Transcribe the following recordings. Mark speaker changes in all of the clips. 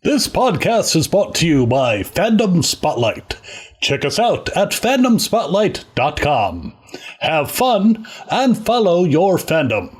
Speaker 1: This podcast is brought to you by Fandom Spotlight. Check us out at fandomspotlight.com. Have fun and follow your fandom.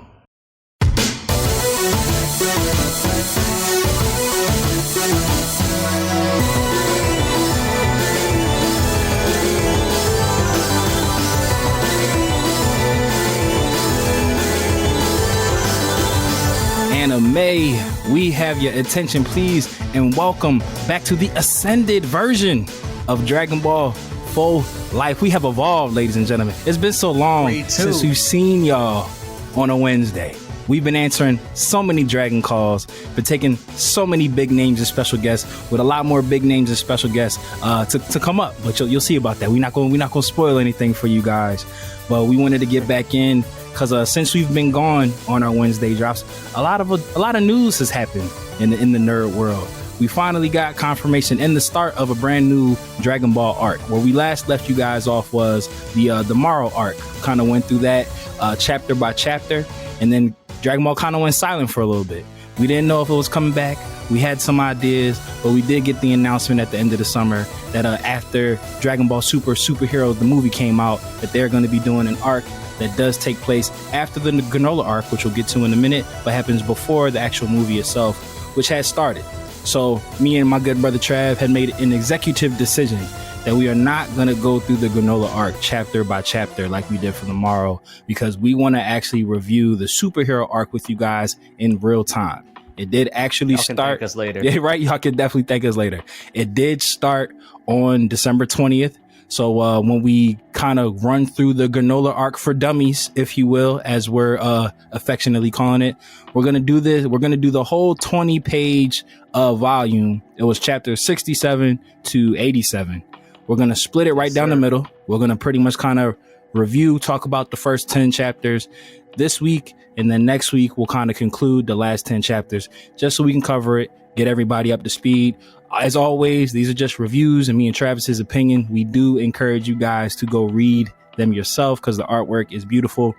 Speaker 2: Anime, we have your attention, please, and welcome back to the Ascended version of Dragon Ball Full Life. We have evolved, ladies and gentlemen. It's been so long since we've seen y'all on a Wednesday. We've been answering so many Dragon calls, been taking so many big names and special guests, with a lot more big names and special guests to come up. But you'll see about that. We're not going to spoil anything for you guys, but we wanted to get back in. Because since we've been gone on our Wednesday drops, a lot of news has happened in the nerd world. We finally got confirmation in the start of a brand new Dragon Ball arc. Where we last left you guys off was the Morrow arc. Kind of went through that chapter by chapter, and then Dragon Ball kind of went silent for a little bit. We didn't know if it was coming back. We had some ideas, but we did get the announcement at the end of the summer that after Dragon Ball Superhero, the movie came out, that they're going to be doing an arc that does take place after the Granolah Arc, which we'll get to in a minute, but happens before the actual movie itself, which has started. So me and my good brother Trav had made an executive decision that we are not going to go through the Granolah Arc chapter by chapter like we did for the Morrow, because we want to actually review the superhero arc with you guys in real time. It did actually start.
Speaker 3: Thank us later.
Speaker 2: Yeah, right. Y'all can definitely thank us later. It did start on December 20th. So when we kind of run through the Granolah Arc for dummies, if you will, as we're affectionately calling it, we're going to do this. We're going to do the whole 20-page volume. It was chapter 67 to 87. We're going to split it right down the middle. We're going to pretty much kind of review, talk about the first 10 chapters this week. And then next week, we'll kind of conclude the last 10 chapters just so we can cover it, get everybody up to speed. As always, these are just reviews and me and Travis's opinion. We do encourage you guys to go read them yourself because the artwork is beautiful.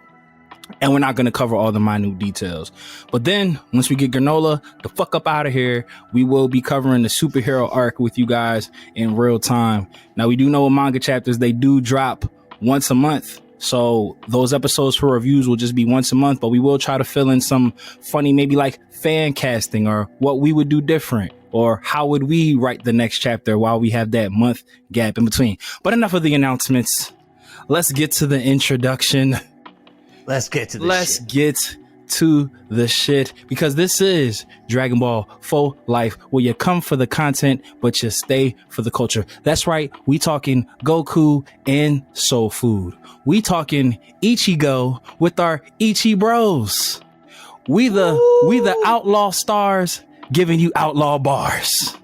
Speaker 2: And we're not going to cover all the minute details. But then once we get Granolah the fuck up out of here, we will be covering the superhero arc with you guys in real time. Now, we do know with manga chapters, they do drop once a month. So those episodes for reviews will just be once a month, but we will try to fill in some funny, maybe like fan casting or what we would do different, or how would we write the next chapter while we have that month gap in between. But enough of the announcements. Let's get to the introduction.
Speaker 3: Let's get to the shit, because this is Dragon Ball Full Life, where you come for the content, but you stay for the culture. That's right. We talking Goku and Soul Food. We talking Ichigo with our Ichi bros. We the outlaw stars giving you outlaw bars.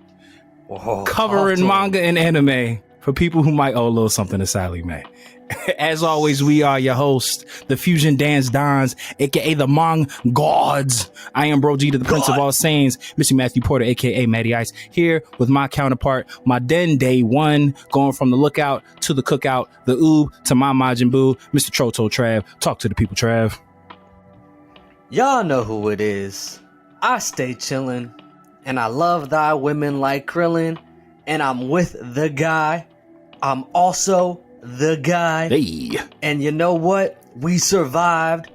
Speaker 3: Whoa,
Speaker 2: covering manga and anime for people who might owe a little something to Sally Mae. As always, we are your hosts, the Fusion Dance Dons, aka the Mong Gods. I am Bro G to the Prince of All Saiyans, Mr. Matthew Porter, aka Matty Ice, here with my counterpart, my Day One, going from the lookout to the cookout, the oob to my Majin Buu, Mr. Troto Trav. Talk to the people, Trav.
Speaker 3: Y'all know who it is. I stay chillin', and I love thy women like Krillin, and I'm with the guy. I'm also the guy.
Speaker 2: Hey.
Speaker 3: And you know what? We survived,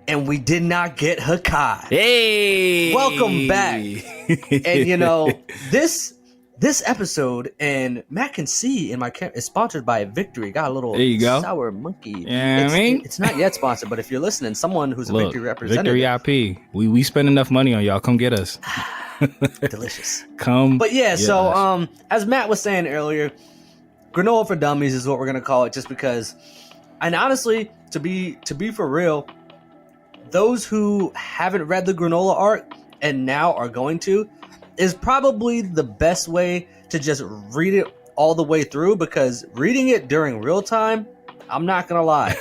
Speaker 3: and we did not get Hakai.
Speaker 2: Hey.
Speaker 3: Welcome back. And you know, this episode, and Matt can see in my camera, is sponsored by Victory. Got a little sour monkey.
Speaker 2: Yeah, I mean,
Speaker 3: it's not yet sponsored, but if you're listening, someone who's a Victory representative.
Speaker 2: Victory IP. We spend enough money on y'all. Come get us.
Speaker 3: Delicious.
Speaker 2: But
Speaker 3: yeah, so as Matt was saying earlier, Granolah for Dummies is what we're gonna call it, just because. And honestly, to be for real, those who haven't read the Granolah arc and now are going to, is probably the best way to just read it all the way through, Because reading it during real time, I'm not gonna lie,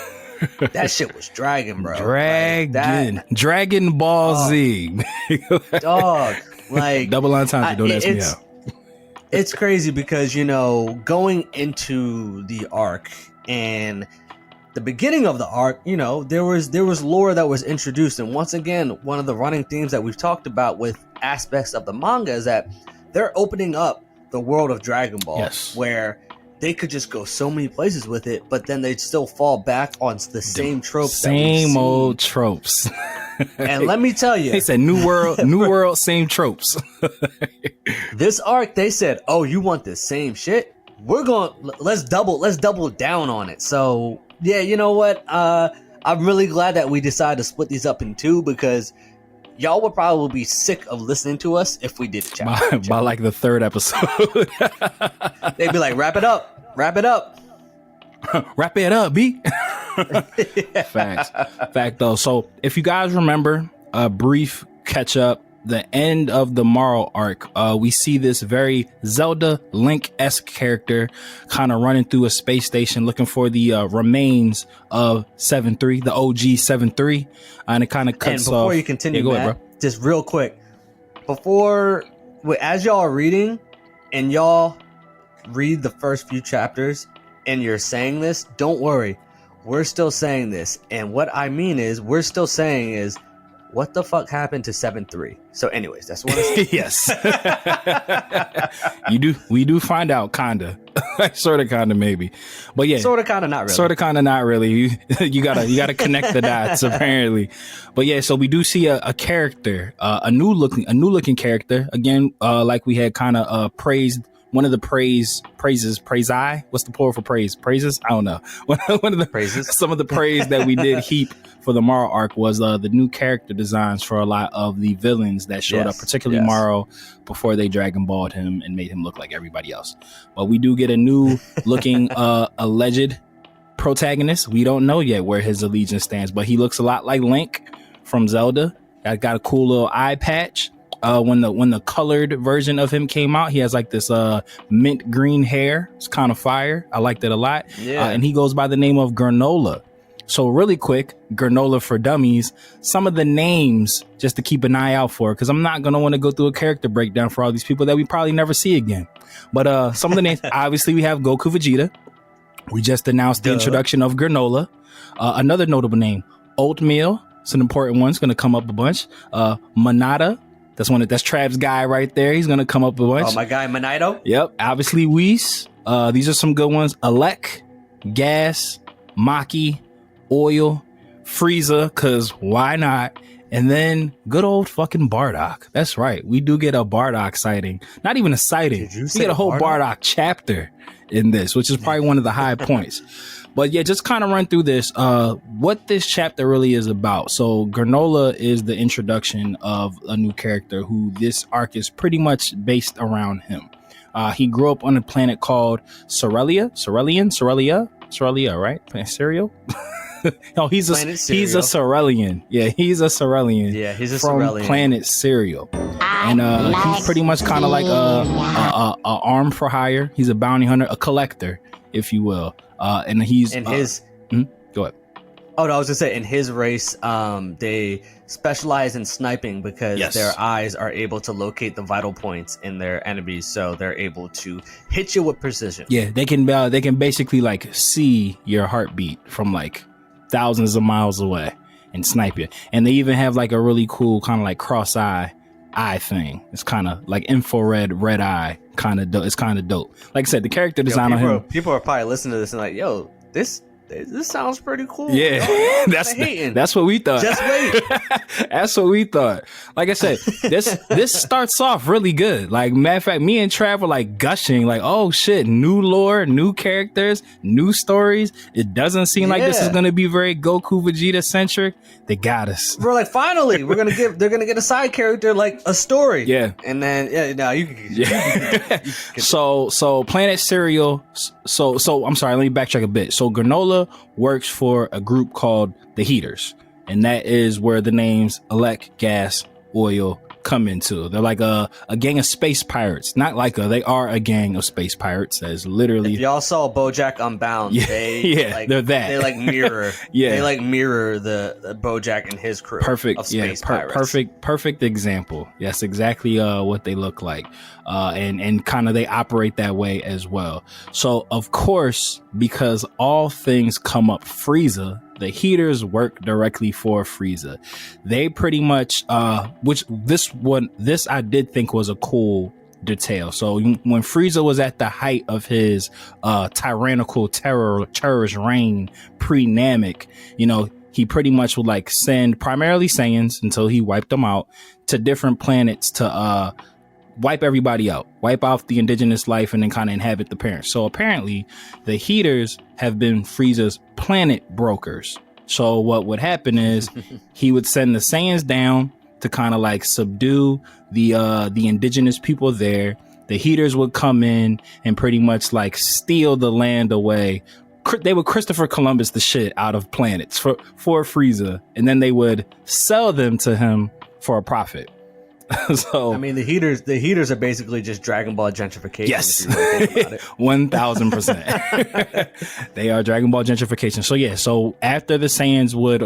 Speaker 3: that shit was dragging, bro.
Speaker 2: Dragon Ball Z.
Speaker 3: Dog. Like
Speaker 2: double entendre, don't ask me out.
Speaker 3: It's crazy because, you know, going into the arc and the beginning of the arc, you know, there was lore that was introduced. And once again, one of the running themes that we've talked about with aspects of the manga is that
Speaker 4: they're opening up the world of Dragon Ball,
Speaker 2: Yes.
Speaker 4: where they could just go so many places with it, but then they'd still fall back on the same tropes.
Speaker 2: Same old tropes.
Speaker 4: And let me tell you,
Speaker 2: They said new world, same tropes.
Speaker 4: this arc, they said, "Oh, you want the same shit? Let's double down on it." So yeah, you know what? I'm really glad that we decided to split these up in two, because y'all would probably be sick of listening to us if we did it
Speaker 2: by like the third episode.
Speaker 4: They'd be like, wrap it up.
Speaker 2: Wrap it up, B. Facts. Fact though. So if you guys remember, a brief catch up, the end of the Morrow arc, we see this very Zelda Link-esque character kind of running through a space station looking for the remains of 7-3, the OG 7-3, and it kind of cuts off.
Speaker 4: And before you continue, Matt,
Speaker 2: ahead, bro.
Speaker 4: Just real quick, as y'all are reading and y'all read the first few chapters and you're saying this, don't worry, we're still saying this. And what I mean is, we're still saying is, what the fuck happened to 7-3? So anyways, that's what I said.
Speaker 2: Yes. We do find out, kinda. Sorta, kinda, maybe. But yeah.
Speaker 4: Sorta, kinda, not really.
Speaker 2: Sorta, kinda, not really. You gotta connect the dots, apparently. But yeah, so we do see a character, a new looking character. Again, like we had kind of praised. One of the praises, what's the plural for praise? Praises? I don't know. One of the
Speaker 4: praises.
Speaker 2: Some of the praise that we did heap for the Morrow arc was the new character designs for a lot of the villains that showed up, particularly Morrow, before they Dragon Balled him and made him look like everybody else. But we do get a new looking alleged protagonist. We don't know yet where his allegiance stands, but he looks a lot like Link from Zelda. Got a cool little eye patch. When the colored version of him came out, he has like this mint green hair. It's kind of fire. I liked it a lot.
Speaker 4: Yeah.
Speaker 2: And he goes by the name of Granolah. So really quick, Granolah for dummies, some of the names just to keep an eye out for, because I'm not going to want to go through a character breakdown for all these people that we probably never see again. But some of the names, obviously we have Goku Vegeta. We just announced the introduction of Granolah. Another notable name, Oatmeal. It's an important one. It's going to come up a bunch. Monada. That's Trav's guy right there. He's going to come up a bunch.
Speaker 4: Oh, my guy, Monito?
Speaker 2: Yep. Obviously, Whis. These are some good ones. Alec, Gas, Maki, Oil, Frieza, because why not? And then good old fucking Bardock. That's right. We do get a Bardock sighting. Not even a sighting. We get a whole Bardock chapter in this, which is probably one of the high points. But yeah, just kind of run through this, what this chapter really is about. So Granolah is the introduction of a new character who this arc is pretty much based around him. He grew up on a planet called Cerelia, right? Planet Cereal? No, he's a Cerelian. Yeah, he's a Cerelian.
Speaker 4: Yeah, he's a
Speaker 2: from
Speaker 4: Cerelian.
Speaker 2: Planet Cereal. And he's pretty much kind of like a arm for hire. He's a bounty hunter, a collector, if you will. And he's go ahead.
Speaker 4: Oh, no, I was gonna say, in his race, they specialize in sniping because their eyes are able to locate the vital points in their enemies, so they're able to hit you with precision.
Speaker 2: Yeah, they can basically like see your heartbeat from like thousands of miles away and snipe you. And they even have like a really cool kind of like cross eye thing. It's kind of like infrared red eye kind of dope. It's kind of dope. Like I said, the character design on him.
Speaker 4: People are probably listening to this and like, yo, this sounds pretty cool.
Speaker 2: Yeah, that's what we thought.
Speaker 4: Just wait.
Speaker 2: That's what we thought. Like I said, this starts off really good. Like, matter of fact, me and Trav were like gushing, like, oh shit, new lore, new characters, new stories. It doesn't seem like this is gonna be very Goku Vegeta centric. They got us.
Speaker 4: We're like, finally, they're gonna get a side character, like a story.
Speaker 2: Yeah,
Speaker 4: and then you can.
Speaker 2: So Planet Cereal. So I'm sorry. Let me backtrack a bit. So Granolah works for a group called the Heaters, and that is where the names Alec, Gas, Oil come into. They're like a gang of space pirates. Not like they are a gang of space pirates. As literally,
Speaker 4: if y'all saw BoJack Unbound, they're that. They like mirror. They like mirror the BoJack and his crew.
Speaker 2: Perfect.
Speaker 4: Of space pirates.
Speaker 2: Perfect example. Yes, exactly what they look like. And kind of they operate that way as well. So of course, because all things come up Frieza, the Heaters work directly for Frieza. They pretty much, this I did think was a cool detail. So when Frieza was at the height of his tyrannical terrorist reign pre-Namek, he pretty much would like send primarily Saiyans until he wiped them out to different planets to wipe everybody out, wipe out the indigenous life, and then kind of inhabit the parents. So apparently the Heaters have been Frieza's planet brokers. So what would happen is he would send the Saiyans down to kind of like subdue the indigenous people there. The Heaters would come in and pretty much like steal the land away. They would Christopher Columbus the shit out of planets for Frieza, and then they would sell them to him for a profit. So
Speaker 4: I mean, the heaters are basically just Dragon Ball gentrification.
Speaker 2: Yes,
Speaker 4: if you really think about it.
Speaker 2: 1000%. They are Dragon Ball gentrification. So yeah, so after the Saiyans or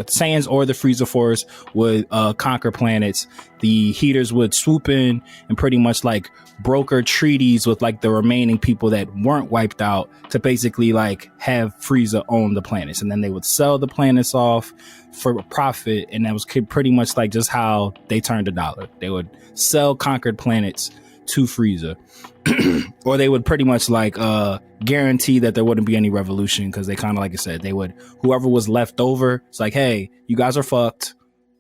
Speaker 2: the Frieza Force would conquer planets, the Heaters would swoop in and pretty much like broker treaties with like the remaining people that weren't wiped out to basically like have Frieza own the planets, and then they would sell the planets off for a profit, and that was pretty much like just how they turned a dollar. They would sell conquered planets to Frieza, or they would pretty much like guarantee that there wouldn't be any revolution, because they kind of, like I said, they would, whoever was left over, it's like, hey, you guys are fucked.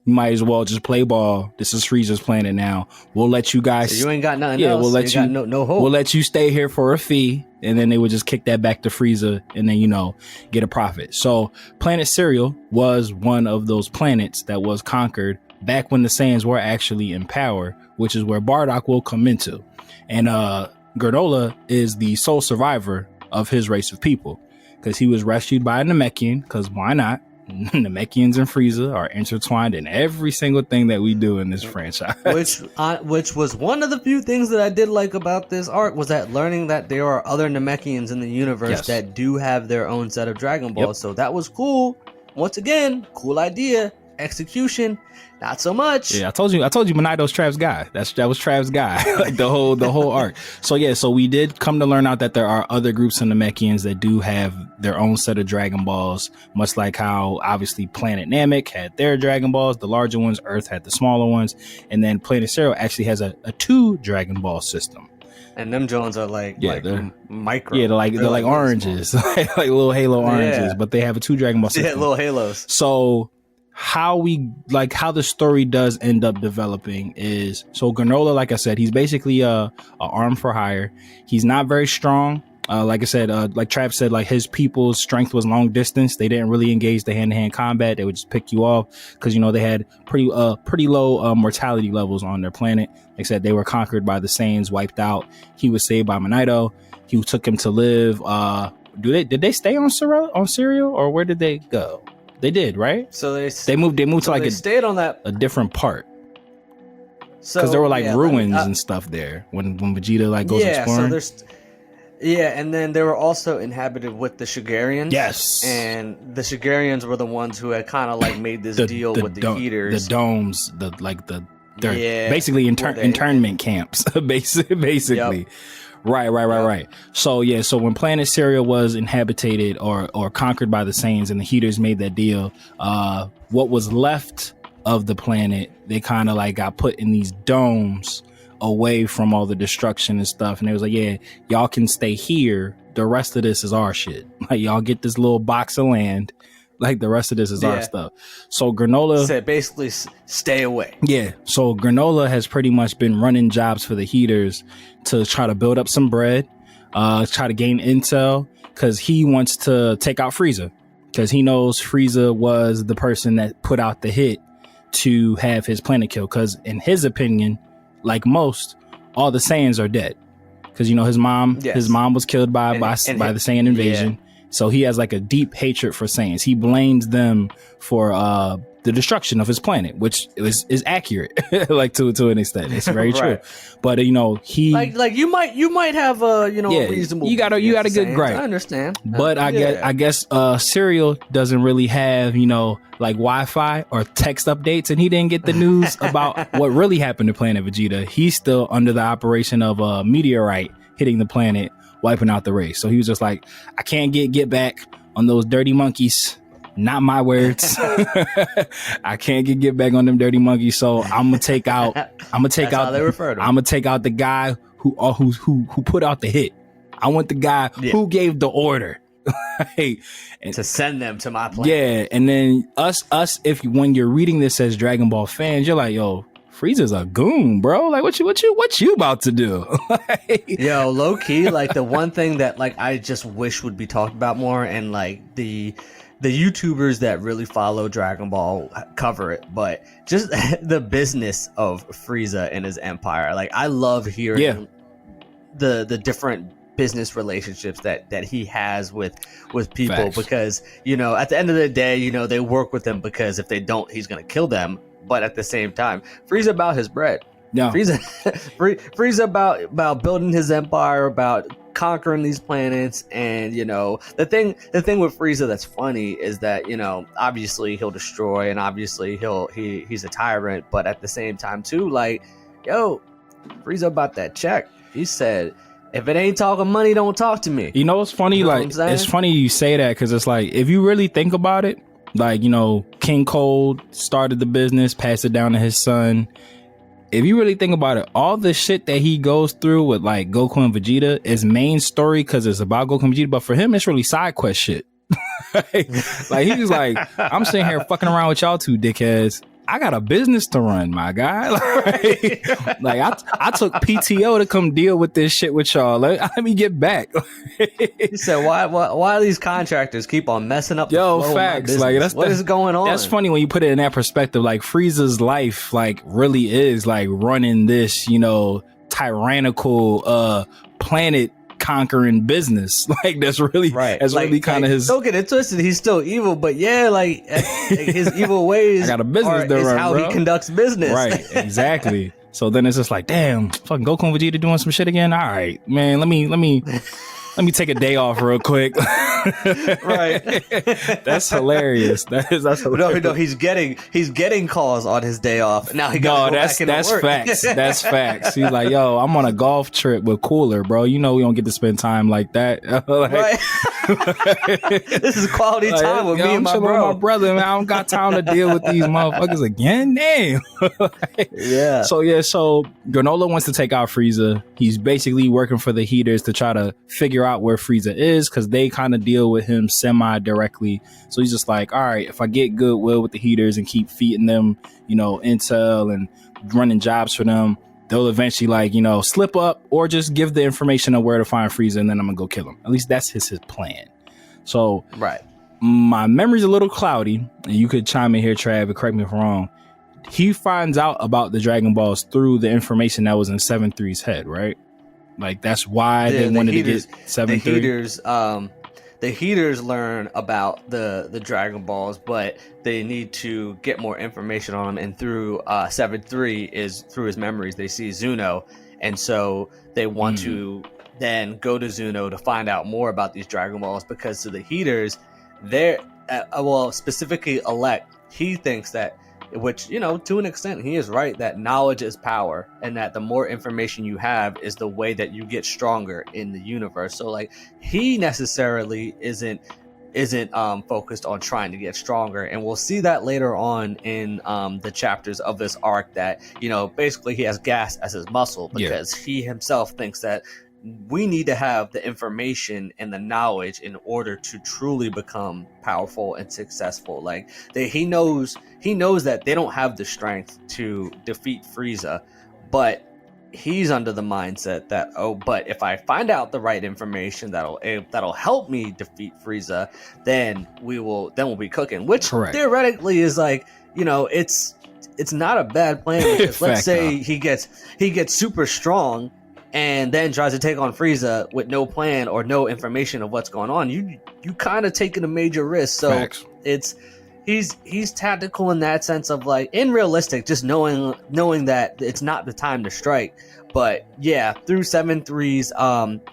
Speaker 2: You might as well just play ball. This is Frieza's planet now. We'll let you guys.
Speaker 4: So you ain't got nothing else.
Speaker 2: We'll let you
Speaker 4: no hope.
Speaker 2: We'll let you stay here for a fee, and then they would just kick that back to Frieza, and then get a profit. So Planet Cereal was one of those planets that was conquered back when the Saiyans were actually in power, which is where Bardock will come into. And Granolah is the sole survivor of his race of people, because he was rescued by a Namekian, because why not? Namekians and Frieza are intertwined in every single thing that we do in this franchise.
Speaker 4: Which was one of the few things that I did like about this arc, was that learning that there are other Namekians in the universe that do have their own set of Dragon Balls. So that was cool. Once again, cool idea. Execution, not so much.
Speaker 2: Yeah, I told you Monaido's Trav's guy. That was Trav's guy. Like the whole arc. So yeah, so we did come to learn out that there are other groups of Namekians that do have their own set of Dragon Balls, much like how obviously Planet Namek had their Dragon Balls, the larger ones, Earth had the smaller ones, and then Planet Cereal actually has a 2 Dragon Ball system.
Speaker 4: And them Jones are like micro.
Speaker 2: Yeah, they're like oranges, like little Halo oranges, but they have a 2 Dragon Ball system.
Speaker 4: Yeah, little Halos.
Speaker 2: So how the story does end up developing is, so Granolah, like I said, he's basically a arm for hire. He's not very strong. Like I said, like Trav said, like his people's strength was long distance. They didn't really engage the hand-to-hand combat. They would just pick you off because they had pretty low mortality levels on their planet. Like I said, they were conquered by the Saiyans, wiped out. He was saved by Monaido. He took him to live. Did they stay on Cereal, or where did they go? They did, right?
Speaker 4: So
Speaker 2: they moved to like
Speaker 4: stayed on that
Speaker 2: a different part. Because there were like ruins and stuff there when Vegeta like goes exploring.
Speaker 4: And then they were also inhabited with the Shigarians.
Speaker 2: Yes.
Speaker 4: And the Shigarians were the ones who had kind of like made this deal with the Heaters.
Speaker 2: The domes, they're basically internment camps, basically. Yep. Right. So when Planet Cereal was inhabited or conquered by the Saiyans and the Heaters made that deal, what was left of the planet, they kind of like got put in these domes away from all the destruction and stuff. And it was like, yeah, y'all can stay here. The rest of this is our shit. Like, y'all get this little box of land. Like, the rest of this is our stuff. So Granolah
Speaker 4: said basically stay away.
Speaker 2: Yeah. So Granolah has pretty much been running jobs for the Heaters to try to build up some bread, try to gain intel, because he wants to take out Frieza, because he knows Frieza was the person that put out the hit to have his planet killed. Because in his opinion, like most, all the Saiyans are dead. Because his mom was killed by the Saiyan invasion. Yeah. So he has like a deep hatred for Saiyans. He blames them for the destruction of his planet, which is accurate, like to an extent. It's very true. But he
Speaker 4: like you might have a reasonable.
Speaker 2: You got a good gripe.
Speaker 4: I understand.
Speaker 2: But I guess Cereal doesn't really have like Wi-Fi or text updates, and he didn't get the news about what really happened to Planet Vegeta. He's still under the operation of a meteorite hitting the planet, wiping out the race. So he was just like, I can't get back on those dirty monkeys. Not my words. I can't get back on them dirty monkeys. So I'm gonna take out the guy who put out the hit. I want the guy who gave the order. Right? And
Speaker 4: to send them to my planet.
Speaker 2: Yeah, and then us, when you're reading this as Dragon Ball fans, you're like, yo, Frieza's a goon, bro. Like, what you about to do? Like,
Speaker 4: yo, low key, like the one thing that like I just wish would be talked about more, and like the YouTubers that really follow Dragon Ball cover it, but just the business of Frieza and his empire. Like, I love hearing the different business relationships that he has with people. Facts. Because, you know, at the end of the day, you know, they work with him because if they don't, he's going to kill them. But at the same time, Frieza about his bread. Yeah. Frieza about building his empire, about conquering these planets. And, you know, the thing with Frieza that's funny is that, you know, obviously he'll destroy, and obviously he's a tyrant, but at the same time too, like, yo, Frieza about that check. He said, if it ain't talking money, don't talk to me.
Speaker 2: You know what's funny? You know like, it's funny you say that, because it's like, if you really think about it, like, you know, King Cold started the business, passed it down to his son. If you really think about it, all the shit that he goes through with like Goku and Vegeta is main story because it's about Goku and Vegeta, but for him, it's really side quest shit. Like, he's like, I'm sitting here fucking around with y'all two dickheads. I got a business to run, my guy. Like I took PTO to come deal with this shit with y'all. Let me get back.
Speaker 4: He said, why these contractors keep on messing up the flow
Speaker 2: facts.
Speaker 4: Of my
Speaker 2: like
Speaker 4: what is going on?
Speaker 2: That's funny when you put it in that perspective. Like, Frieza's life, like, really is like running this, you know, tyrannical planet conquering business. Like, that's really right. That's like, really kind of his.
Speaker 4: Don't get it twisted. He's still evil, but yeah, like his evil ways.
Speaker 2: I got a business to run,
Speaker 4: how
Speaker 2: bro.
Speaker 4: He conducts business.
Speaker 2: Right. Exactly. So then it's just like, damn, fucking Goku and Vegeta doing some shit again. All right, man. Let me take a day off real quick.
Speaker 4: Right.
Speaker 2: That's hilarious. That's hilarious.
Speaker 4: No, he's getting calls on his day off. Now he got
Speaker 2: that's facts. That's facts. He's like, yo, I'm on a golf trip with Cooler, bro. You know we don't get to spend time like that. Like,
Speaker 4: right. This is quality time with me and my bro.
Speaker 2: With my brother, man. I don't got time to deal with these motherfuckers again. Damn.
Speaker 4: Yeah.
Speaker 2: So Granolah wants to take out Frieza. He's basically working for the Heaters to try to figure out where Frieza is, because they kind of deal with him semi-directly. So he's just like, all right, if I get goodwill with the Heaters and keep feeding them, you know, intel and running jobs for them, they'll eventually, like, you know, slip up or just give the information on where to find Frieza, and then I'm gonna go kill him. At least that's his plan. So
Speaker 4: right,
Speaker 2: my memory's a little cloudy, and you could chime in here, Trav, and correct me if I'm wrong. He finds out about the Dragon Balls through the information that was in 7-3's head, right? Like, that's why they wanted to get 7-3.
Speaker 4: The Heaters learn about the Dragon Balls, but they need to get more information on them. And through 7-3 is through his memories, they see Zuno, and so they want to then go to Zuno to find out more about these Dragon Balls, because to the Heaters, they're specifically Elect, he thinks that, which, you know, to an extent he is right, that knowledge is power, and that the more information you have is the way that you get stronger in the universe. So like, he necessarily isn't focused on trying to get stronger, and we'll see that later on in the chapters of this arc, that, you know, basically he has gas as his muscle, because he himself thinks that we need to have the information and the knowledge in order to truly become powerful and successful. Like, he knows that they don't have the strength to defeat Frieza, but he's under the mindset that, but if I find out the right information that'll help me defeat Frieza, then we'll be cooking. Which theoretically is like, you know, it's not a bad plan, because let's say he gets super strong and then tries to take on Frieza with no plan or no information of what's going on. You kind of taking a major risk. So he's tactical in that sense of, like, and realistic, just knowing that it's not the time to strike. But yeah, through 7-3's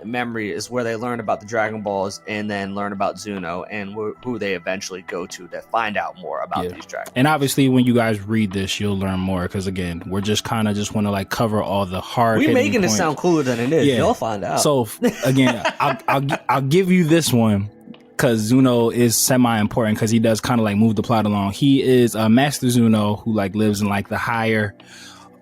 Speaker 4: memory is where they learn about the Dragon Balls, and then learn about Zuno, and who they eventually go to find out more about these Dragon Balls.
Speaker 2: And obviously, when you guys read this, you'll learn more, because again, we're just kind of just want to like cover all the hard.
Speaker 4: We're making it sound cooler than it is. Yeah. You'll find out.
Speaker 2: So again, I'll give you this one, because Zuno is semi-important, because he does kind of like move the plot along. He is a Master Zuno who like lives in like the higher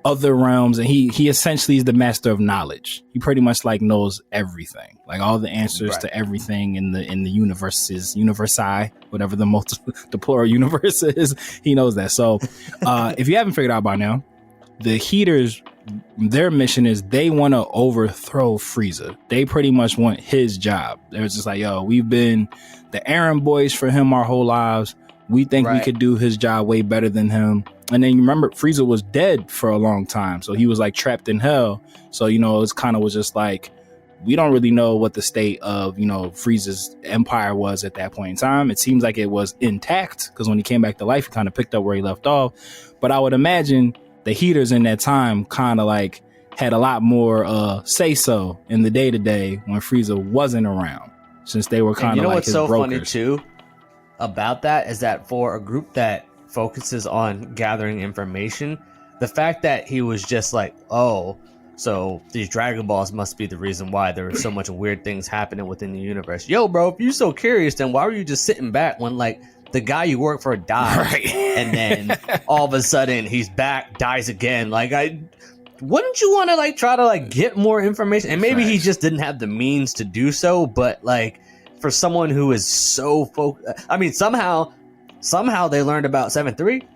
Speaker 2: other realms, and he essentially is the master of knowledge. He pretty much like knows everything, like all the answers to everything in the universi, whatever the plural universe is. He knows that. So if you haven't figured out by now, the Heaters, their mission is they want to overthrow Frieza. They pretty much want his job. They're just like, yo, we've been the errand boys for him our whole lives. We think we could do his job way better than him. And then you remember Frieza was dead for a long time. So he was like trapped in hell. So, you know, it's kind of was just like, we don't really know what the state of, you know, Frieza's empire was at that point in time. It seems like it was intact because when he came back to life, he kind of picked up where he left off. But I would imagine the Heaters in that time kind of like had a lot more say so in the day to day when Frieza wasn't around, since they were kind of like his brokers.
Speaker 4: Funny too about that is that for a group that focuses on gathering information, the fact that he was just like, oh, so these Dragon Balls must be the reason why there are so much weird things happening within the universe. Yo, bro, if you're so curious, then why were you just sitting back when like the guy you work for died, and then all of a sudden he's back, dies again? Like, wouldn't you want to like try to like get more information? And maybe he just didn't have the means to do so, but like for someone who is so focused, I mean, somehow they learned about 7-3.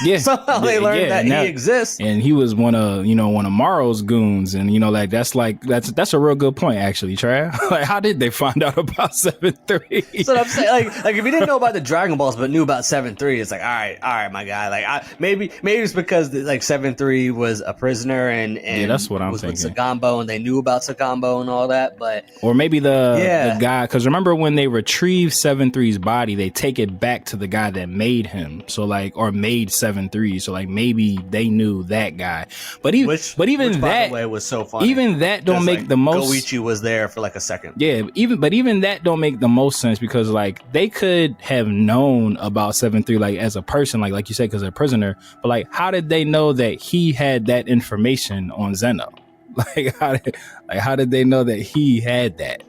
Speaker 2: Yeah,
Speaker 4: somehow they learned that he exists,
Speaker 2: and he was one of Morrow's goons, and you know, like that's a real good point actually, Trav. Like, how did they find out about 7-3?
Speaker 4: So I'm saying, like if you didn't know about the Dragon Balls but knew about 7-3, it's like, all right, my guy. Like, maybe it's because like 7-3 was a prisoner and
Speaker 2: yeah, that's what I'm
Speaker 4: was
Speaker 2: thinking.
Speaker 4: With Sagambo, and they knew about Sagambo and all that, but
Speaker 2: or maybe the guy, because remember when they retrieve 7-3's body, they take it back to the guy that made him, so like, or made 7-3, so like maybe they knew that guy, but even
Speaker 4: which,
Speaker 2: that,
Speaker 4: by the way, was so funny.
Speaker 2: Even that don't make
Speaker 4: like,
Speaker 2: the most.
Speaker 4: Goichi was there for like a second.
Speaker 2: Yeah, even that don't make the most sense, because like they could have known about 7-3 like as a person, like you said, because they're a prisoner, but like how did they know that he had that information on Zeno? Like how did they know that he had that?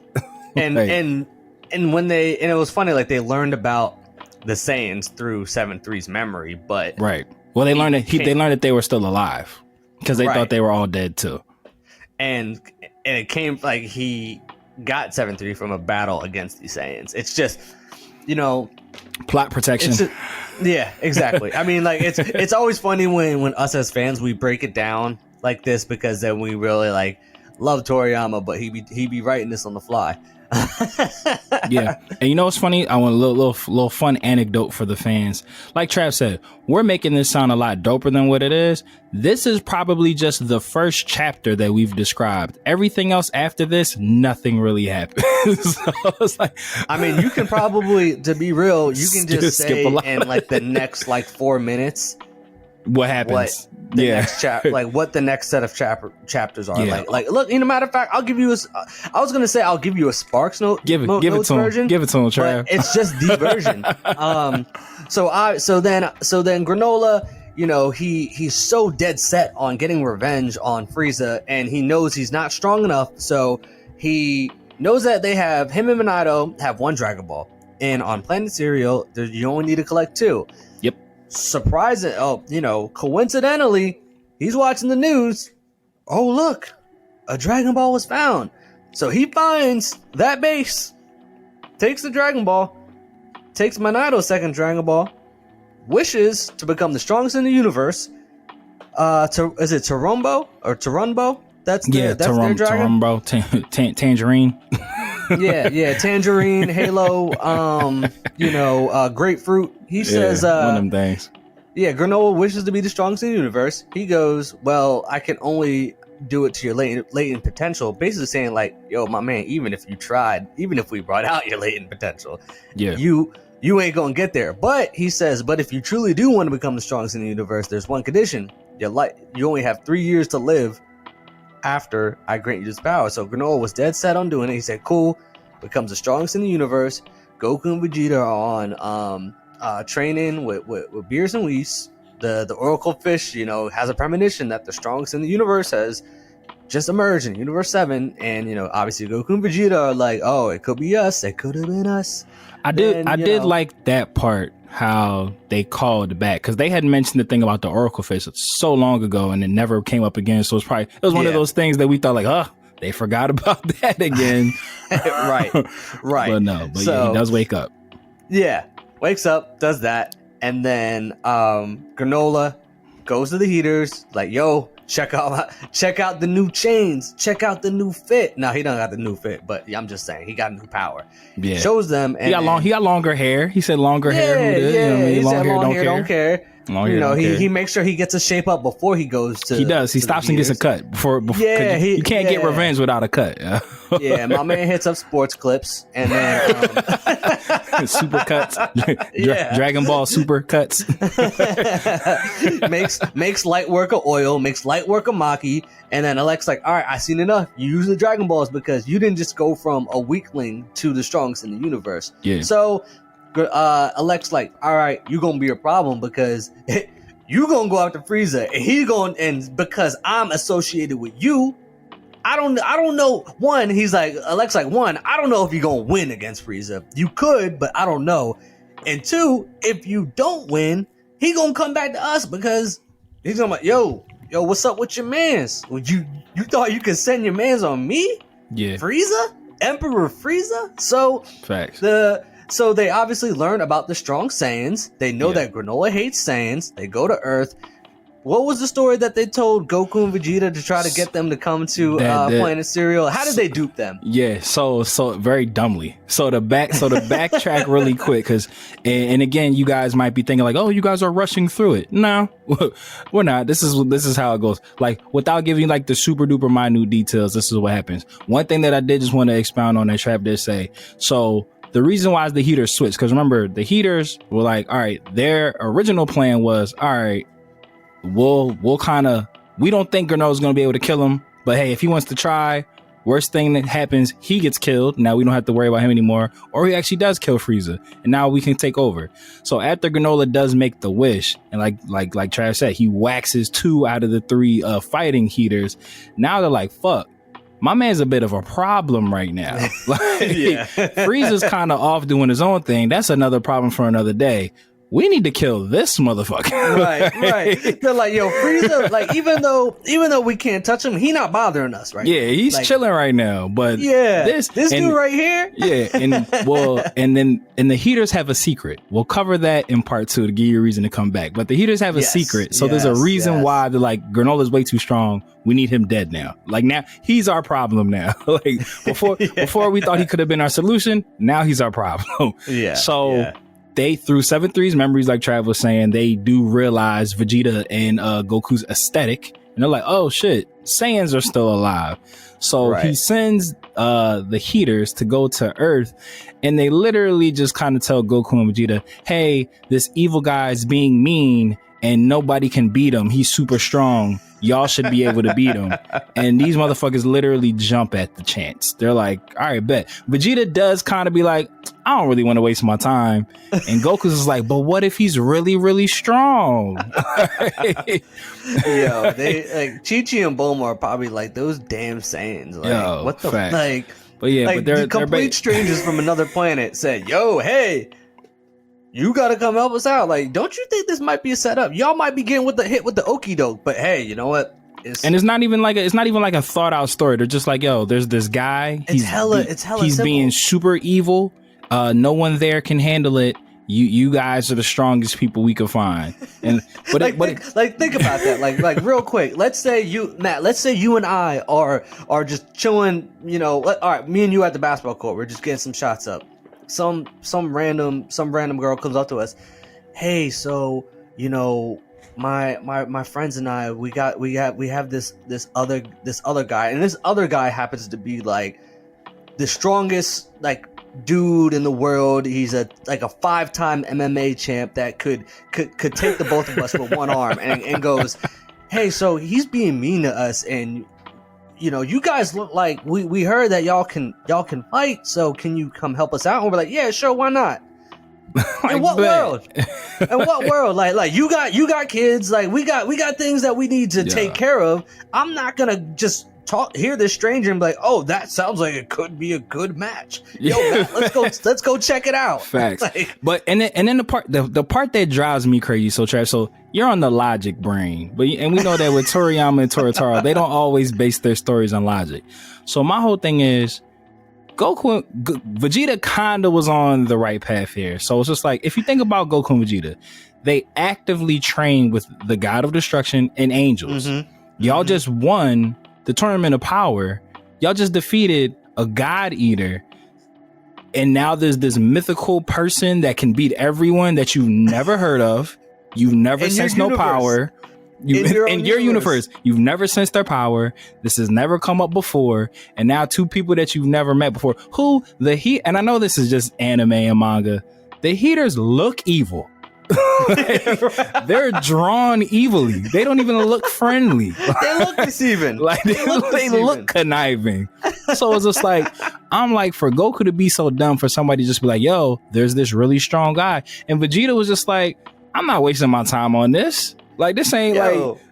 Speaker 4: And
Speaker 2: like,
Speaker 4: and when they, and it was funny, like they learned about the Saiyans through 7-3's memory, but
Speaker 2: well, they learned that they were still alive because they thought they were all dead too.
Speaker 4: And it came like he got 7-3 from a battle against the Saiyans. It's just, you know,
Speaker 2: plot protection.
Speaker 4: Yeah, exactly. I mean, like it's always funny when us as fans we break it down like this, because then we really like love Toriyama, but he be writing this on the fly.
Speaker 2: Yeah, and you know what's funny? I want a little fun anecdote for the fans. Like Trav said, we're making this sound a lot doper than what it is. This is probably just the first chapter that we've described. Everything else after this, nothing really happens. So it's like,
Speaker 4: I mean, you can probably, to be real, you can just say in like the next like 4 minutes
Speaker 2: what happens.
Speaker 4: The next like what the next set of chapters are. Like look, you know, matter of fact, I'll give you I'll give you a Sparks note.
Speaker 2: Give it to him. Give it to him, Trav.
Speaker 4: It's just the version. So then Granolah, you know, he's so dead set on getting revenge on Frieza, and he knows he's not strong enough, so he knows that him and Minato have one Dragon Ball, and on Planet Cereal you only need to collect 2. Surprising! Coincidentally, he's watching the news. Oh, look, a Dragon Ball was found. So he finds that base, takes the Dragon Ball, takes Minato's second Dragon Ball, wishes to become the strongest in the universe. Is it Tarumbo or Tarunbo? That's their dragon.
Speaker 2: Tarumbo, Tangerine.
Speaker 4: yeah, Tangerine, Halo, Grapefruit. He says,
Speaker 2: one of them things.
Speaker 4: Yeah, Granolah wishes to be the strongest in the universe. He goes, well, I can only do it to your latent potential. Basically saying like, yo, my man, even if you tried, even if we brought out your latent potential, you ain't gonna get there. But he says, but if you truly do want to become the strongest in the universe, there's one condition. You only have 3 years to live after I grant you this power. So Granolah was dead set on doing it. He said, cool, becomes the strongest in the universe. Goku and Vegeta are on training with Beerus and Whis. The Oracle Fish, has a premonition that the strongest in the universe has just emerged in Universe 7. And, obviously Goku and Vegeta are like, oh, it could be us. It could have been us.
Speaker 2: I did like that part, how they called back, because they had mentioned the thing about the Oracle fish so long ago and it never came up again. So it was one of those things that we thought like, they forgot about that again.
Speaker 4: right.
Speaker 2: So, he does wake up.
Speaker 4: Yeah, wakes up, does that, and then Granolah goes to the heaters, like, yo, check out the new chains, check out the new fit. No, he don't got the new fit, but I'm just saying he got new power. Yeah, shows them, and
Speaker 2: he got longer hair. He said longer hair.
Speaker 4: He said long hair don't care. He makes sure he gets a shape up before he goes to.
Speaker 2: He does. He stops and gets a cut before. You can't get revenge without a cut.
Speaker 4: Yeah, my man hits up Sports Clips and then
Speaker 2: super cuts. Dragon Ball super cuts.
Speaker 4: makes light work of oil, makes light work of Maki, and then Alex's like, all right, I seen enough. You use the Dragon Balls because you didn't just go from a weakling to the strongest in the universe.
Speaker 2: Yeah.
Speaker 4: So Alex like, all right, you gonna be a problem because you gonna go after Frieza, and because I'm associated with you, I don't know. One, he's like, Alex like, one, I don't know if you're gonna win against Frieza. You could, but I don't know. And two, if you don't win, he gonna come back to us because he's gonna like, yo, what's up with your mans? Would you thought you could send your mans on me?
Speaker 2: Yeah,
Speaker 4: Frieza, Emperor Frieza. So
Speaker 2: facts.
Speaker 4: So they obviously learn about the strong Saiyans. They know that Granolah hates Saiyans. They go to Earth. What was the story that they told Goku and Vegeta to try to get them to come to Planet Cereal? How did they dupe them?
Speaker 2: Yeah, so very dumbly. So to backtrack really quick, because and again, you guys might be thinking like, oh, you guys are rushing through it. No, we're not. This is how it goes. Like, without giving like the super duper minute details, this is what happens. One thing that I did just want to expound on that Trav did say. So the reason why is the heaters switched, because remember, the heaters were like, all right, their original plan was, all right, we'll kind of, we don't think Granolah's going to be able to kill him, but hey, if he wants to try, worst thing that happens, he gets killed. Now we don't have to worry about him anymore, or he actually does kill Frieza, and now we can take over. So after Granolah does make the wish, and like Trav said, he waxes 2 out of the 3 fighting heaters. Now they're like, fuck, my man's a bit of a problem right now. Frieza's kind of off doing his own thing. That's another problem for another day. We need to kill this motherfucker.
Speaker 4: Right. They're like, yo, Frieza, like, even though we can't touch him, he not bothering us, right?
Speaker 2: Yeah, he's like, chilling right now. But this
Speaker 4: dude right here.
Speaker 2: Yeah, and the heaters have a secret. We'll cover that in part 2 to give you a reason to come back. But the heaters have a secret. So there's a reason why they're like, Granolah's way too strong. We need him dead now. Like, now he's our problem now. Like before we thought he could have been our solution. Now he's our problem.
Speaker 4: Yeah.
Speaker 2: So they, through 7-3's memories, like Trav was saying, they do realize Vegeta and Goku's aesthetic, and they're like, oh shit, Saiyans are still alive. So he sends the heaters to go to Earth, and they literally just kind of tell Goku and Vegeta, hey, this evil guy is being mean and nobody can beat him. He's super strong. Y'all should be able to beat him. And these motherfuckers literally jump at the chance. They're like, all right, bet. Vegeta does kind of be like, I don't really want to waste my time. And Goku's is like, but what if he's really, really strong?
Speaker 4: Yo, they like Chi-Chi and Bulma are probably like those damn Saiyans. Like, yo, what the like?
Speaker 2: But yeah,
Speaker 4: like,
Speaker 2: but they're
Speaker 4: complete strangers from another planet said, yo, hey, you gotta come help us out. Like, don't you think this might be a setup? Y'all might be getting hit with the okie doke, but hey, you know what? It's not even like a thought out story. They're just like, yo, there's this guy. It's hella
Speaker 2: he's
Speaker 4: simple.
Speaker 2: Being super evil. No one there can handle it. You guys are the strongest people we could find. And
Speaker 4: think about that. Like real quick. Let's say you and I are just chilling. You know, all right, me and you at the basketball court. We're just getting some shots up. Some random girl comes up to us. Hey, so you know, my friends and I, we have this other guy, and this other guy happens to be like the strongest like dude in the world. He's a 5-time MMA champ that could take the both of us with one arm, and goes, hey, so he's being mean to us, and you know, you guys look like we heard that y'all can fight, so can you come help us out? And we're like, yeah, sure, why not? In what world? In what world? Like you got kids, like we got things that we need to take care of. I'm not gonna just hear this stranger and be like, oh, that sounds like it could be a good match. Yo, man, let's go check it out.
Speaker 2: Facts. And then the part that drives me crazy. So Trav, so you're on the logic brain, and we know that with Toriyama and Toritaro, they don't always base their stories on logic. So my whole thing is, Vegeta kinda was on the right path here. So it's just like, if you think about Goku and Vegeta, they actively train with the God of Destruction and angels. Y'all just won the Tournament of Power. Y'all just defeated a God Eater. And now there's this mythical person that can beat everyone that you've never heard of. You've never sensed no power. In your universe, you've never sensed their power. This has never come up before. And now two people that you've never met before. And I know this is just anime and manga. The Heaters look evil. They're drawn evilly. They don't even look friendly.
Speaker 4: They look deceiving.
Speaker 2: They look conniving. So it's just like, I'm like, for Goku to be so dumb, for somebody to just be like, yo, there's this really strong guy, and Vegeta was just like, I'm not wasting my time on this. Like, this ain't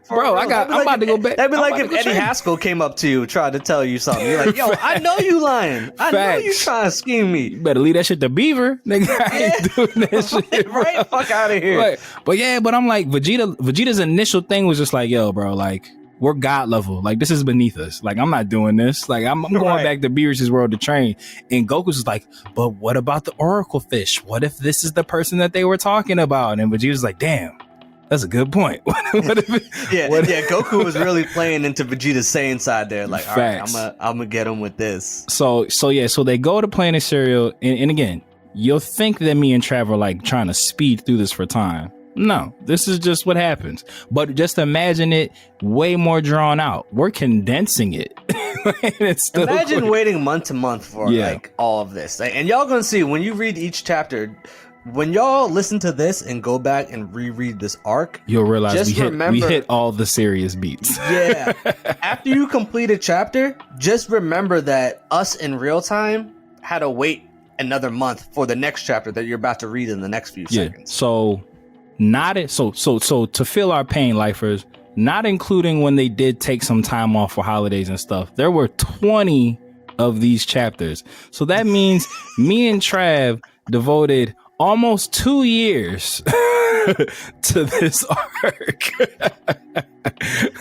Speaker 2: bro, I'm about to go back.
Speaker 4: That'd be like if Eddie Haskell came up to you, tried to tell you something. You're like, yo, I know you lying. I know you trying to scheme me.
Speaker 2: You better leave that shit to Beaver. Nigga, I ain't doing that shit.
Speaker 4: Right? Fuck out of here.
Speaker 2: But I'm like, Vegeta's initial thing was just like, yo, bro, like, we're God level. Like, this is beneath us. Like, I'm not doing this. Like, I'm going back to Beerus' world to train. And Goku's just like, but what about the Oracle Fish? What if this is the person that they were talking about? And Vegeta's like, damn. That's a good point.
Speaker 4: Goku was really playing into Vegeta's Saiyan side there. Like, all right, I'm gonna get him with this.
Speaker 2: So they go to Planet Cereal, and again, you'll think that me and Trav are like trying to speed through this for time. No, this is just what happens. But just imagine it way more drawn out. We're condensing it.
Speaker 4: Imagine waiting month to month for like all of this. And y'all gonna see when you read each chapter. When y'all listen to this and go back and reread this arc,
Speaker 2: you'll realize we hit all the serious beats.
Speaker 4: Yeah. After you complete a chapter, just remember that us in real time had to wait another month for the next chapter that you're about to read in the next few seconds. So to feel our pain, lifers, not including when they did take some time off for holidays and stuff, there were 20 of these chapters. So that means me and Trav devoted almost 2 years to this arc.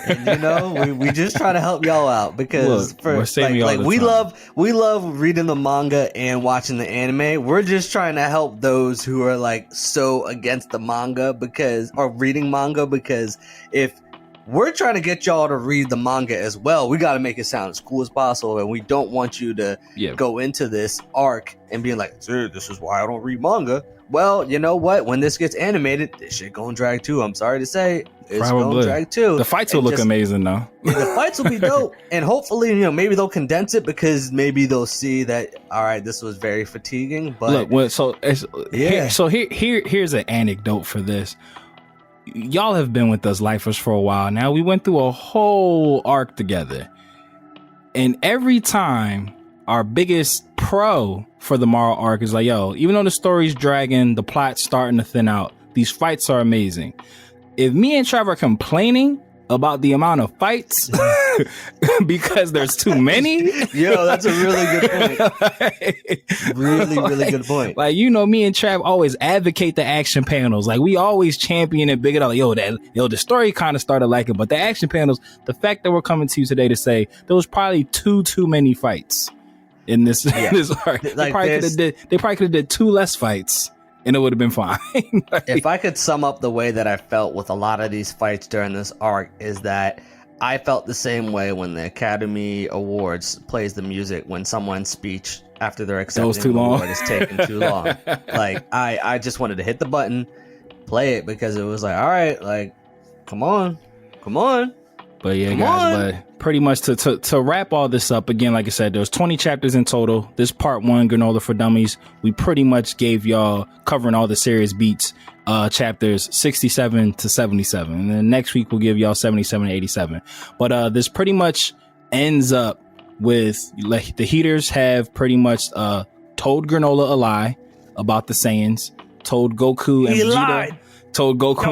Speaker 4: And we just try to help y'all out because we love reading the manga and watching the anime. We're just trying to help those who are like so against the manga or reading manga, because if we're trying to get y'all to read the manga as well, we got to make it sound as cool as possible, and we don't want you to go into this arc and being like, dude, this is why I don't read manga. Well, you know what? When this gets animated, this shit gonna drag too. I'm sorry to say, it's gonna drag too.
Speaker 2: The fights will look amazing though.
Speaker 4: The fights will be dope, and hopefully, maybe they'll condense it, because maybe they'll see that, all right, this was very fatiguing. But here's an anecdote for this. Y'all have been with us lifers for a while now. We went through a whole arc together, and every time our biggest pro for the Mara arc is like, yo, even though the story's dragging, the plot's starting to thin out, these fights are amazing. If me and Trav are complaining about the amount of fights because there's too many, yo, that's a really good point. Really good point.
Speaker 2: Like, me and Trav always advocate the action panels. Like, we always champion and big it up. The story kind of started like it, but the action panels, the fact that we're coming to you today to say there was probably too many fights in this arc. They probably could have did 2 less fights, and it would have been fine.
Speaker 4: If I could sum up the way that I felt with a lot of these fights during this arc, is that I felt the same way when the Academy Awards plays the music when someone's speech after their accepting award is taking too long. Like, I just wanted to hit the button, play it, because it was like, all right, like, come on.
Speaker 2: But yeah, guys, but pretty much to wrap all this up, again, like I said, there's 20 chapters in total. This part 1, Granolah for Dummies, we pretty much gave y'all, covering all the serious beats, chapters 67 to 77. And then next week, we'll give y'all 77 to 87. But this pretty much ends up with, like, the Heaters have pretty much told Granolah a lie about the Saiyans, told Goku and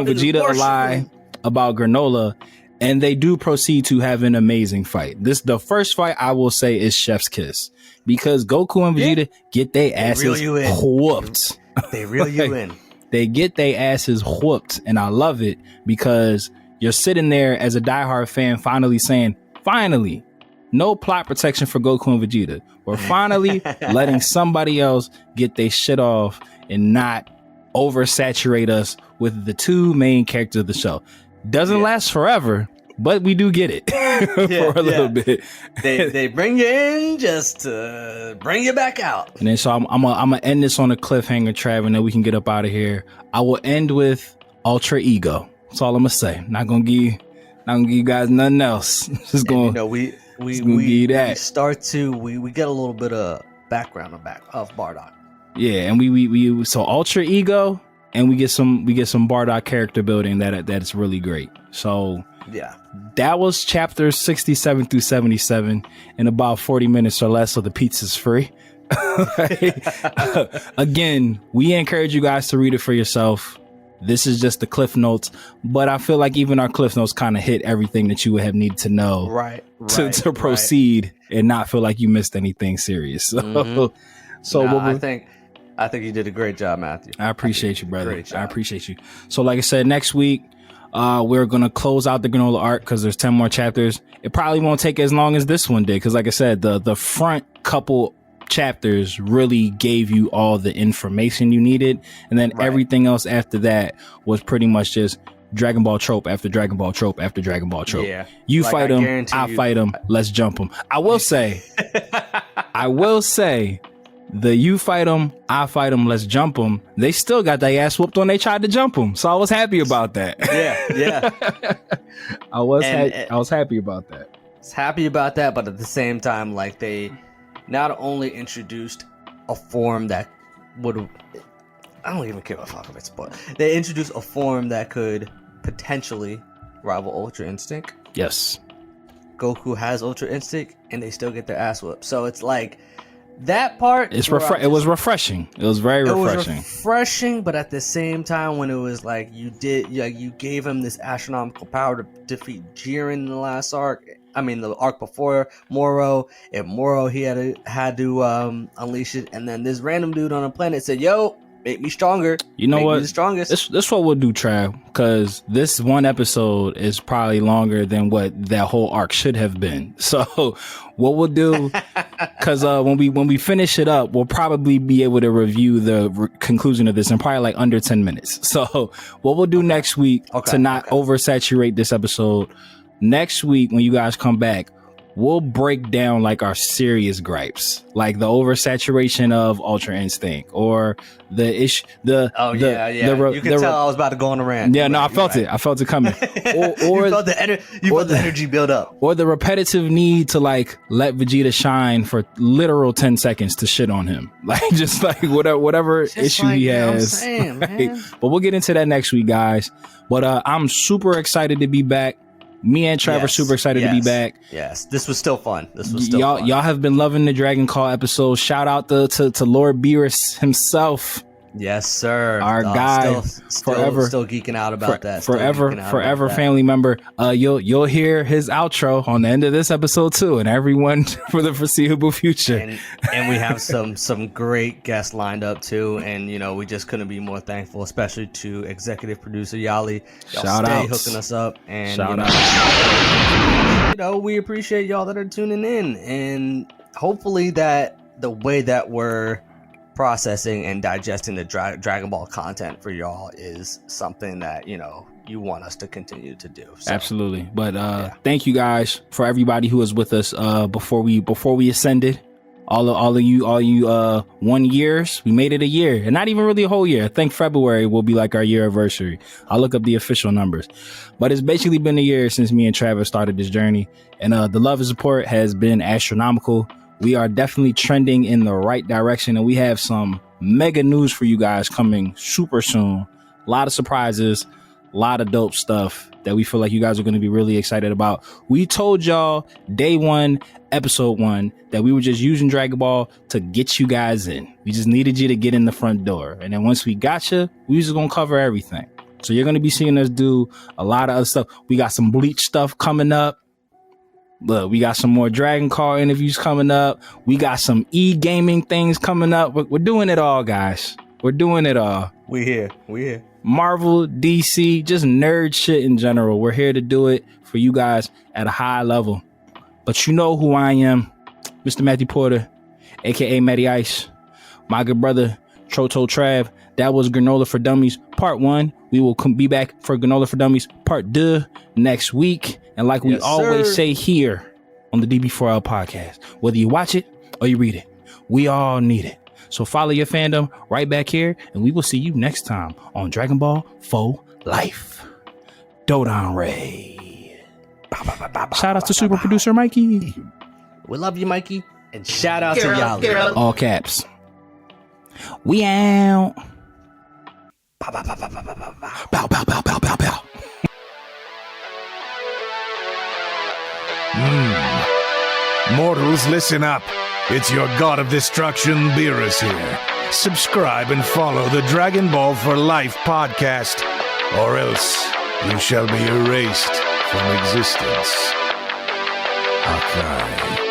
Speaker 2: Vegeta a lie about Granolah. And they do proceed to have an amazing fight. The first fight I will say is chef's kiss, because Goku and Vegeta get their asses whooped.
Speaker 4: They reel you in.
Speaker 2: They get their asses whooped, and I love it because you're sitting there as a diehard fan finally saying, finally, no plot protection for Goku and Vegeta. We're finally letting somebody else get their shit off and not oversaturate us with the two main characters of the show. Doesn't last forever, but we do get it for a little bit.
Speaker 4: They bring you in just to bring you back out.
Speaker 2: And then so I'm gonna end this on a cliffhanger, Trav, and then we can get up out of here. I will end with Ultra Ego. That's all I'm gonna say. Not gonna give you guys nothing else. Just gonna
Speaker 4: we
Speaker 2: give you that.
Speaker 4: We start to we get a little bit of background of Bardock.
Speaker 2: Yeah, and we so Ultra Ego, and we get some Bardock character building that's really great. So
Speaker 4: yeah,
Speaker 2: that was chapters 67 through 77 in about 40 minutes or less, so the pizza's free. Again, we encourage you guys to read it for yourself. This is just the cliff notes, but I feel like even our cliff notes kind of hit everything that you would have needed to know to proceed and not feel like you missed anything serious. So,
Speaker 4: I think you did a great job, Matthew.
Speaker 2: I appreciate you, brother. I appreciate you. So like I said, next week, we're going to close out the Granolah Arc because there's 10 more chapters. It probably won't take as long as this one did because like I said, the front couple chapters really gave you all the information you needed. And then everything else after that was pretty much just Dragon Ball trope after Dragon Ball trope after Dragon Ball trope. Yeah. You like, fight him, I fight him, let's jump him. I will say, the you fight them, I fight them, let's jump them. They still got their ass whooped when they tried to jump them. So I was happy about that.
Speaker 4: Yeah.
Speaker 2: I was happy about that.
Speaker 4: I was happy about that, but at the same time, like they not only introduced a form that would, I don't even care what fuck of it's, but they introduced a form that could potentially rival Ultra Instinct.
Speaker 2: Yes.
Speaker 4: Goku has Ultra Instinct, and they still get their ass whooped. So it's like, that part,
Speaker 2: it was refreshing. It was very refreshing.
Speaker 4: It was refreshing, but at the same time, when it was like you gave him this astronomical power to defeat Jiren in the last arc. I mean, the arc before Moro. And Moro, he had to unleash it, and then this random dude on a planet said, "Yo, make me stronger."
Speaker 2: You know what?
Speaker 4: Me the strongest.
Speaker 2: This what we'll do, Trav, because this one episode is probably longer than what that whole arc should have been. So what we'll do, because when we finish it up, we'll probably be able to review the conclusion of this in probably like under 10 minutes. So what we'll do next week to not oversaturate this episode, next week when you guys come back, we'll break down like our serious gripes, like the oversaturation of Ultra Instinct or the issue. You
Speaker 4: can tell I was about to go on a rant.
Speaker 2: Yeah, no, I felt it. I felt it coming. Or
Speaker 4: you felt the energy build up.
Speaker 2: Or the repetitive need to like let Vegeta shine for literal 10 seconds to shit on him, like just like whatever issue he has. But we'll get into that next week, guys. But I'm super excited to be back. Me and Trav are super excited to be back.
Speaker 4: Yes, this was still fun.
Speaker 2: Y'all have been loving the Dragon Call episode. Shout out to Lord Beerus himself.
Speaker 4: Yes, sir.
Speaker 2: Our guy, forever
Speaker 4: still geeking out about that.
Speaker 2: Forever family member. You'll hear his outro on the end of this episode too, and everyone for the foreseeable future.
Speaker 4: And we have some great guests lined up too, and we just couldn't be more thankful, especially to executive producer Yali.
Speaker 2: Shout out,
Speaker 4: hooking us up, and
Speaker 2: shout out.
Speaker 4: We appreciate y'all that are tuning in, and hopefully that the way that we're processing and digesting the Dragon Ball content for y'all is something that you want us to continue to do. So,
Speaker 2: absolutely. But thank you guys for everybody who was with us before we ascended. All of you 1 years. We made it a year, and not even really a whole year. I think February will be like our year anniversary. I'll look up the official numbers, but it's basically been a year since me and Travis started this journey, and the love and support has been astronomical. We are definitely trending in the right direction, and we have some mega news for you guys coming super soon. A lot of surprises, a lot of dope stuff that we feel like you guys are going to be really excited about. We told y'all day one, episode 1, that we were just using Dragon Ball to get you guys in. We just needed you to get in the front door. And then once we got you, we just going to cover everything. So you're going to be seeing us do a lot of other stuff. We got some Bleach stuff coming up. Look, we got some more Dragon Card interviews coming up. We got some e-gaming things coming up. We're doing it all, guys. We're doing it all.
Speaker 4: We here.
Speaker 2: Marvel, DC, just nerd shit in general. We're here to do it for you guys at a high level. But you know who I am, Mr. Matthew Porter, aka Matty Ice. My good brother, Troto Trav. That was Granolah for Dummies Part 1. We will be back for Granolah for Dummies Part 2 next week. And like we always say here on the DB4L podcast, whether you watch it or you read it, we all need it. So follow your fandom right back here, and we will see you next time on Dragon Ball Faux Life. Dodon Ray. Shout out to super producer Mikey.
Speaker 4: We love you, Mikey. And shout out to y'all.
Speaker 2: All caps. We out.
Speaker 3: Bow, bow, bow, bow, bow, bow. Mortals, listen up. It's your god of destruction, Beerus here. Subscribe and follow the Dragon Ball for Life podcast, or else you shall be erased from existence. Hakai.